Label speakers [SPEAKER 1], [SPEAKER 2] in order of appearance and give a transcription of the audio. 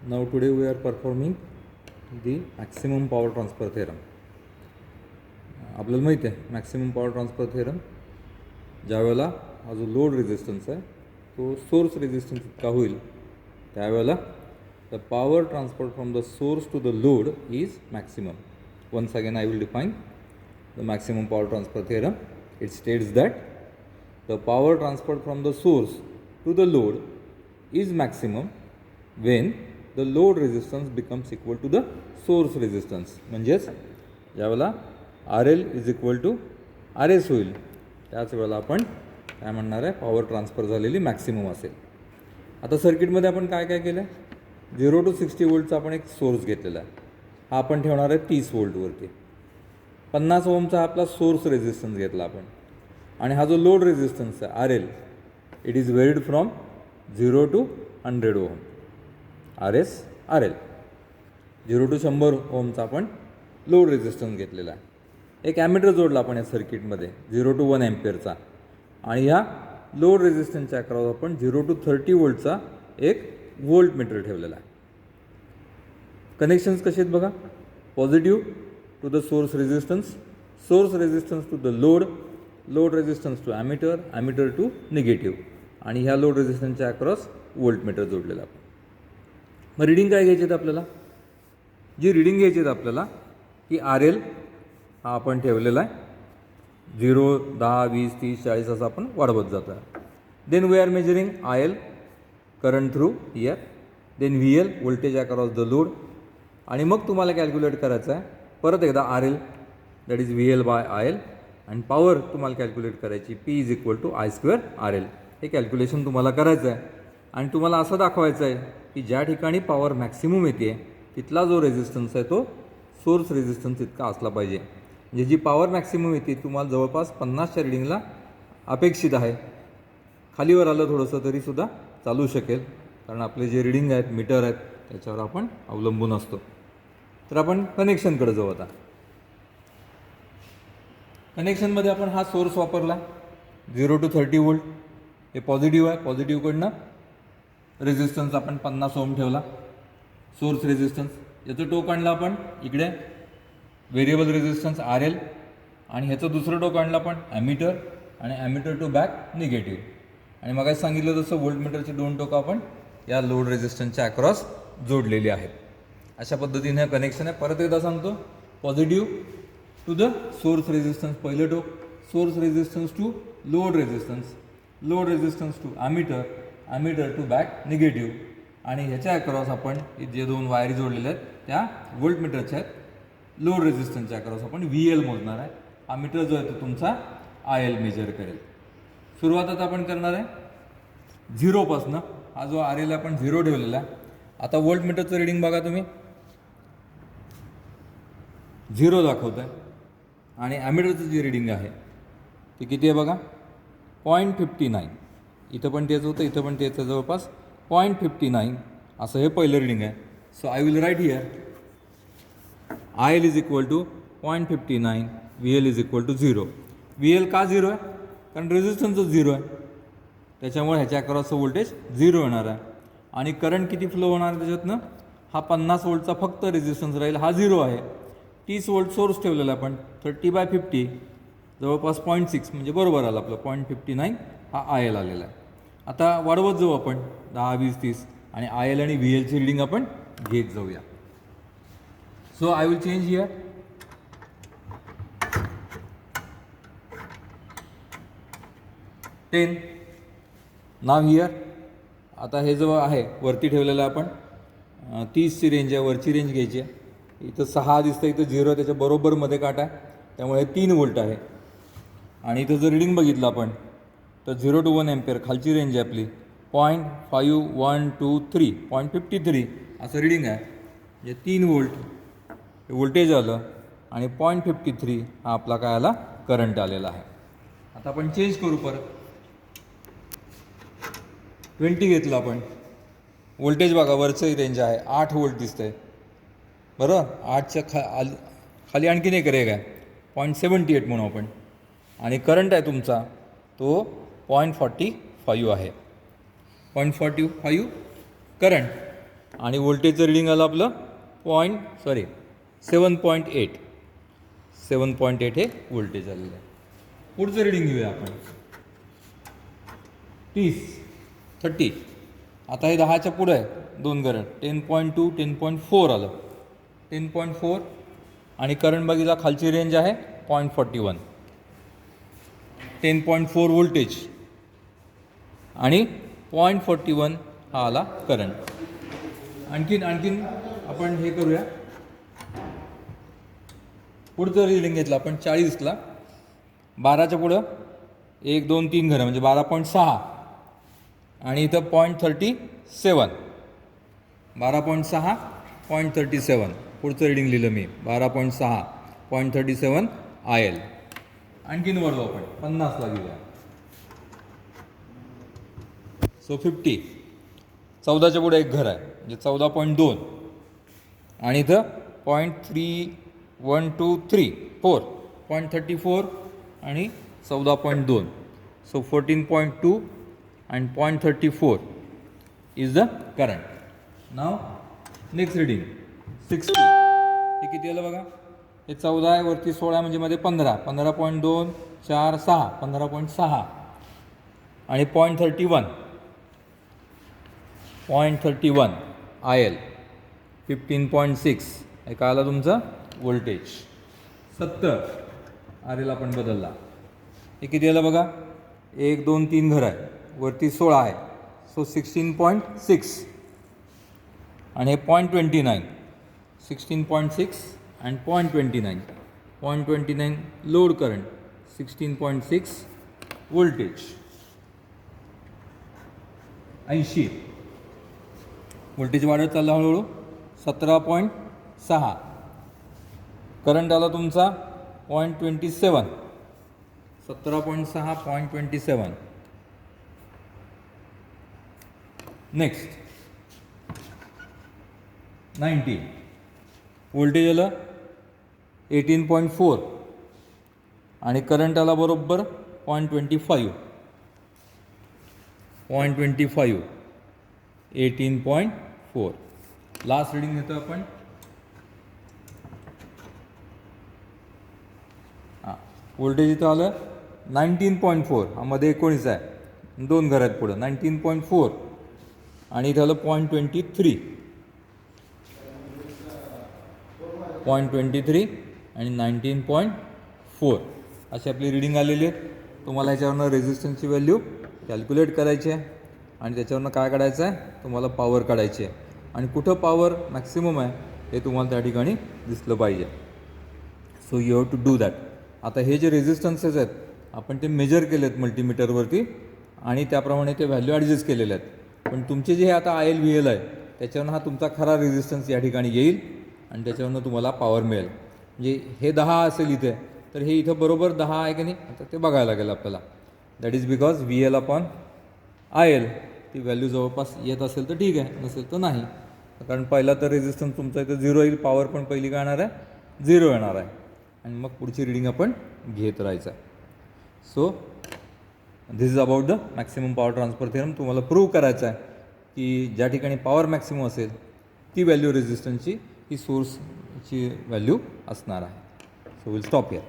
[SPEAKER 1] Now today we are performing the maximum power transfer theorem. आपल्याला माहिती आहे maximum power transfer theorem ज्यावेळेला हा जो लोड रेजिस्टन्स आहे तो सोर्स रेजिस्टन्स इतका होईल त्यावेळेला the power transfer from the source to the load is maximum. Once again I will define the maximum power transfer theorem. It states that the power transfer from the source to the load is maximum when the load resistance becomes equal to the source resistance. म्हणजेच ज्यावेळेला R L is equal to R S होईल त्याच वेळेला आपण काय म्हणणार आहे power transfer झालेली मॅक्सिमम असेल. आता सर्किटमध्ये आपण काय काय केलं आहे 0 to 60 वोल्टचा आपण एक सोर्स घेतलेला आहे. हा आपण ठेवणार आहे 30 वोल्टवरती. 50 ओमचा आपला सोर्स रेजिस्टन्स घेतला आपण आणि हा जो लोड रेजिस्टन्स आहे R L it is varied from 0 to 100 ohm. R S R L 0 to 100 ओमचा आपण लोड रेजिस्टन्स घेतलेला आहे. एक ॲमीटर जोडला आपण या सर्किटमध्ये 0 to 1 एम्पियरचा आणि ह्या लोड रेजिस्टन्सच्या अक्रॉस आपण 0 to 30 वोल्टचा एक वोल्ट मीटर ठेवलेला आहे. कनेक्शन्स कसे आहेत बघा. Positive to the source resistance, source resistance to the load, load resistance to ammeter, ammeter to negative आणि ह्या लोड रेजिस्टन्सच्या अक्रॉस वोल्ट मीटर जोडलेला आपण. मग रिडिंग काय घ्यायची आहेत आपल्याला. जी रिडिंग घ्यायची आहेत आपल्याला की आर एल हा आपण ठेवलेला आहे 0, 10, 20, 30, 40 असं आपण वाढवत जातो आहे. Then we are measuring I L current through here, then V L voltage across the load आणि मग तुम्हाला कॅल्क्युलेट करायचं आहे परत एकदा R L that is V L by I L आणि पॉवर तुम्हाला कॅल्क्युलेट करायची P is equal to I square R L. हे कॅल्क्युलेशन तुम्हाला करायचं आहे आणि तुम्हाला असं दाखवायचं आहे की ज्या ठिकाणी पॉवर मॅक्सिमम येते तिथला जो रेजिस्टन्स आहे तो सोर्स रेजिस्टन्स इतका असला पाहिजे. म्हणजे जी पॉवर मॅक्सिमम येते तुम्हाला जवळपास 50च्या रिडिंगला अपेक्षित आहे. खालीवर आलं थोडंसं तरीसुद्धा चालू शकेल कारण आपले जे रिडिंग आहेत मीटर आहेत त्याच्यावर आपण अवलंबून असतो. तर आपण कनेक्शनकडे जाऊ. आता कनेक्शनमध्ये आपण हा सोर्स वापरला 0 to 30 वोल्ट. हे पॉझिटिव्ह आहे. पॉझिटिव्हकडनं रेजिस्टन्स आपण 50 ओम ठेवला सोर्स रेजिस्टन्स. याचं टोक आणलं आपण इकडे व्हेरिएबल रेजिस्टन्स आर एल आणि ह्याचं दुसरं टोक आणलं आपण ॲमीटर आणि ॲमीटर टू बॅक निगेटिव्ह. आणि मग सांगितलं तसं व्होल्टमीटरचे 2 टोकं आपण या लोड रेजिस्टन्सच्या अक्रॉस जोडलेली आहेत. अशा पद्धतीने कनेक्शन आहे. परत एकदा सांगतो positive to the source resistance पहिलं टोक, source resistance to load resistance, load resistance to ammeter, ammeter to back negative आणि ह्याच्या अक्रॉस आपण जे 2 वायरी जोडलेल्या आहेत त्या व्होल्टमीटरच्या आहेत. लोड रेजिस्टन्सच्या अक्रॉस आपण व्ही एल मोजणार आहे. हा मीटर जो आहे तो तुमचा आय एल मेजर करेल. सुरुवात आता आपण करणार आहे 0पासनं. हा जो आर एल आपण 0 ठेवलेला आहे. आता वोल्ट मीटरचं रिडिंग बघा तुम्ही 0 दाखवत आहे आणि ॲमीटरचं जी रिडिंग आहे ती किती आहे बघा 0.59. इथं पण तेच होतं, इथं पण तेच आहे जवळपास 0.59 असं हे पहिलं रिडिंग आहे. So I will write here I L is equal to 0.59, V L is equal to 0. V L का 0 आहे कारण रेजिस्टन्सच 0 आहे त्याच्यामुळे ह्याच्या अक्रॉसचं व्होल्टेज 0 येणार आहे. आणि करंट किती फ्लो होणार आहे त्याच्यातनं हा 50 वोल्टचा फक्त रेजिस्टन्स राहील. हा 0 आहे. 30 वोल्ट सोर्स ठेवलेला आहे आपण 30/50 जवळपास 0.6 म्हणजे बरोबर आलं आपलं 0.59 हा आय एल आलेला आहे. आता वाढवत जाऊ आपण 10, 20, 30 आणि आय एल आणि व्ही एलची रिडिंग आपण घेत जाऊया. So I will change here 10. Now here आता हे जो आहे वरती ठेवलेलं आपण 30ची रेंज आहे. वरची रेंज घ्यायची आहे. इथं 6 दिसतं, इथं 0 त्याच्या बरोबर मध्ये काटा आहे त्यामुळे 3 वोल्ट आहे. आणि इथं जर रिडिंग बघितलं आपण तर 0 to 1 एम्पियर खालची रेंज आहे आपली 0.5123 0.53 असं रिडिंग आहे. म्हणजे 3 वोल्ट व्होल्टेज आलं आणि 0.53 हा आपला काय आला करंट आलेला आहे. आता आपण चेंज करू परत 20 घेतलं आपण. व्होल्टेज बघा वरचंही रेंज आहे 8 वोल्ट दिसतंय बरोबर. 8च्या खाली आणखीन एक रेग आहे 0.78 म्हणू आपण आणि करंट आहे तुमचा तो 0.45 आहे. 0.45 करंट आणि व्होल्टेजचं रिडिंग आलं आपलं 7.8. 7.8 हे व्होल्टेज आलेलं आहे. पुढचं रिडिंग घेऊया आपण. 30. आता हे 10च्या पुढं आहे, 2 करंट. 10.2, 10.4 आलं. 10.4 आणि करंट बघितला खालची रेंज आहे 0.41. 10.4 व्होल्टेज आणि 0.41 हा आला करंट. आणखीन आपण हे करूया. पुढचं रिडिंग घेतलं आपण 40ला. 12च्या पुढं 1, 2, 3 घरं म्हणजे 12.6 आणि इथं 0.37. 12.6, 0.37. पुढचं रिडिंग लिहिलं मी 12.6, 0.37 IL. आणखीन वरलो आपण 50ला घेऊया. सो 50. 14च्या पुढे एक घर आहे म्हणजे 14.2 आणि इथं 0.3123 0.34 आणि 14.2. So 14.2 and 0.34 is the current. Now next reading 60. हे किती आलं बघा. हे 14 आहे, वरती 16 म्हणजे मध्ये 15. 15.2, 4, 6 15.6 आणि 0.31 IL. 15.6 हे काय आलं तुमचं व्होल्टेज. 70 RL आपण बदलला. हे किती आलं बघा. 1, 2, 3 घर आहे, वरती 16 आहे. सो 16.6 आणि हे 0.29. 16.6 and 0.29. 0.29 load current. 16.6 voltage. 80. Voltage वाढत चालला हळूहळू. 17.6 करंट आला तुमचा 0.27. 17.6 0.27. नेक्स्ट 90. व्होल्टेज आलं 18.4 आणि करंट आला बरोबर 0.25. 18.4. लास्ट रिडिंग घेतो आपण. व्होल्टेज इथं आलं 19.4. हा मध्ये 19 आहे, 2 घर आहेत पुढं. 19.4 आणि इथं आलं 0.23. 0.23 आणि 19.4 अशी आपली रिडिंग आलेली आहे. तुम्हाला ह्याच्यावरनं रेझिस्टन्सची व्हॅल्यू कॅल्क्युलेट करायची आहे आणि त्याच्यावरनं काय काढायचं आहे, तुम्हाला पॉवर काढायची आहे. आणि कुठं पॉवर मॅक्सिमम आहे हे तुम्हाला त्या ठिकाणी दिसलं पाहिजे. So you have to do that. आता हे जे रेझिस्टन्सेस आहेत आपण ते मेजर केले आहेत मल्टीमीटरवरती आणि त्याप्रमाणे ते व्हॅल्यू ॲडजस्ट केलेले आहेत. पण तुमचे जे आता IL VL आहे त्याच्यावरनं हा तुमचा खरा रेझिस्टन्स या ठिकाणी येईल आणि त्याच्यावरनं तुम्हाला पॉवर मिळेल. म्हणजे हे 10 असेल इथे, तर हे इथं बरोबर 10 आहे की नाही आता ते बघायला लागेल आपल्याला. That is because VL upon IL ती व्हॅल्यू जवळपास येत असेल तर ठीक आहे, नसेल तर नाही. कारण पहिला तर रेझिस्टन्स तुमचा इथं 0 येईल, पॉवर पण पहिली काय येणार आहे 0 येणार आहे आणि मग पुढची रिडिंग आपण घेत राहायचं आहे. So this is about the maximum power transfer theorem. तुम्हाला प्रूव्ह करायचं आहे की ज्या ठिकाणी पॉवर मॅक्सिमम असेल ती व्हॅल्यू रेझिस्टन्सची ही सोर्सची व्हॅल्यू असणार आहे. So will stop here.